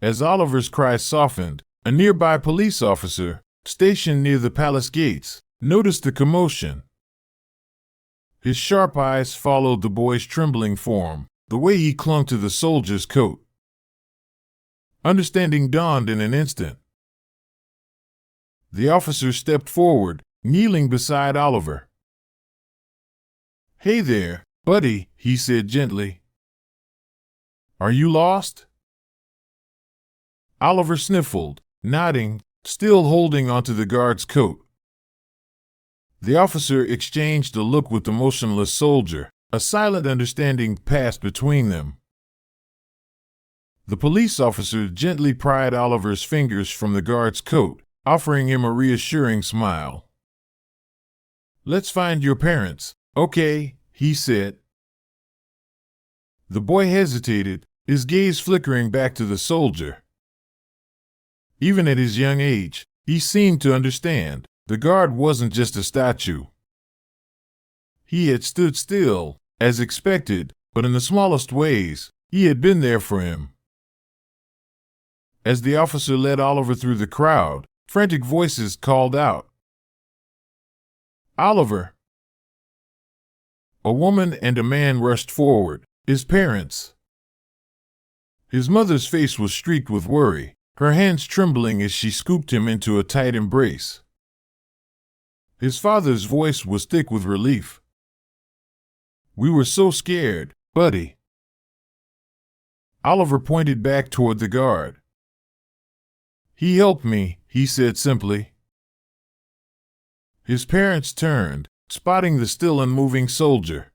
As Oliver's cry softened, a nearby police officer, stationed near the palace gates, noticed the commotion. His sharp eyes followed the boy's trembling form, the way he clung to the soldier's coat. Understanding dawned in an instant. The officer stepped forward, kneeling beside Oliver. "Hey there, buddy," he said gently. "Are you lost?" Oliver sniffled, nodding, still holding onto the guard's coat. The officer exchanged a look with the motionless soldier. A silent understanding passed between them. The police officer gently pried Oliver's fingers from the guard's coat, offering him a reassuring smile. "Let's find your parents, okay?" he said. The boy hesitated, his gaze flickering back to the soldier. Even at his young age, he seemed to understand. The guard wasn't just a statue. He had stood still, as expected, but in the smallest ways, he had been there for him. As the officer led Oliver through the crowd, frantic voices called out, "Oliver!" A woman and a man rushed forward, his parents. His mother's face was streaked with worry, her hands trembling as she scooped him into a tight embrace. His father's voice was thick with relief. "We were so scared, buddy." Oliver pointed back toward the guard. "He helped me," he said simply. His parents turned, spotting the still unmoving soldier.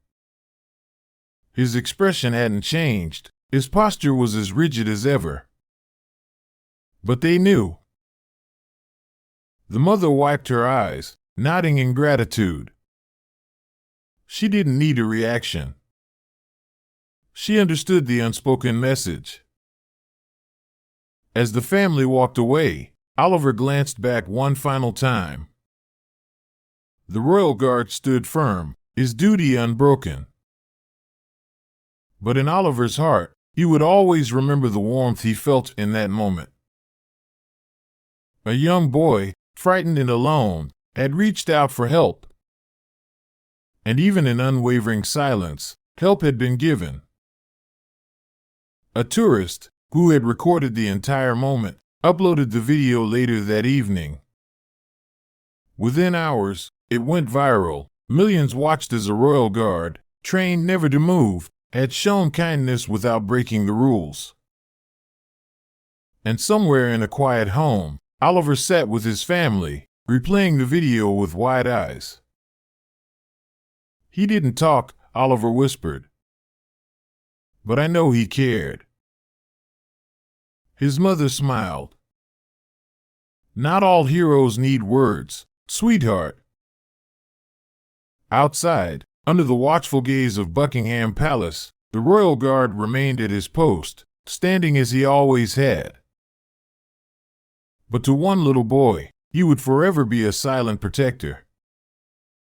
His expression hadn't changed, his posture was as rigid as ever. But they knew. The mother wiped her eyes, nodding in gratitude. She didn't need a reaction. She understood the unspoken message. As the family walked away, Oliver glanced back one final time. The royal guard stood firm, his duty unbroken. But in Oliver's heart, he would always remember the warmth he felt in that moment. A young boy, frightened and alone, had reached out for help. And even in unwavering silence, help had been given. A tourist, who had recorded the entire moment, uploaded the video later that evening. Within hours, it went viral. Millions watched as a royal guard, trained never to move, had shown kindness without breaking the rules. And somewhere in a quiet home, Oliver sat with his family, replaying the video with wide eyes. "He didn't talk," Oliver whispered. "But I know he cared." His mother smiled. "Not all heroes need words, sweetheart." Outside, under the watchful gaze of Buckingham Palace, the royal guard remained at his post, standing as he always had. But to one little boy, he would forever be a silent protector.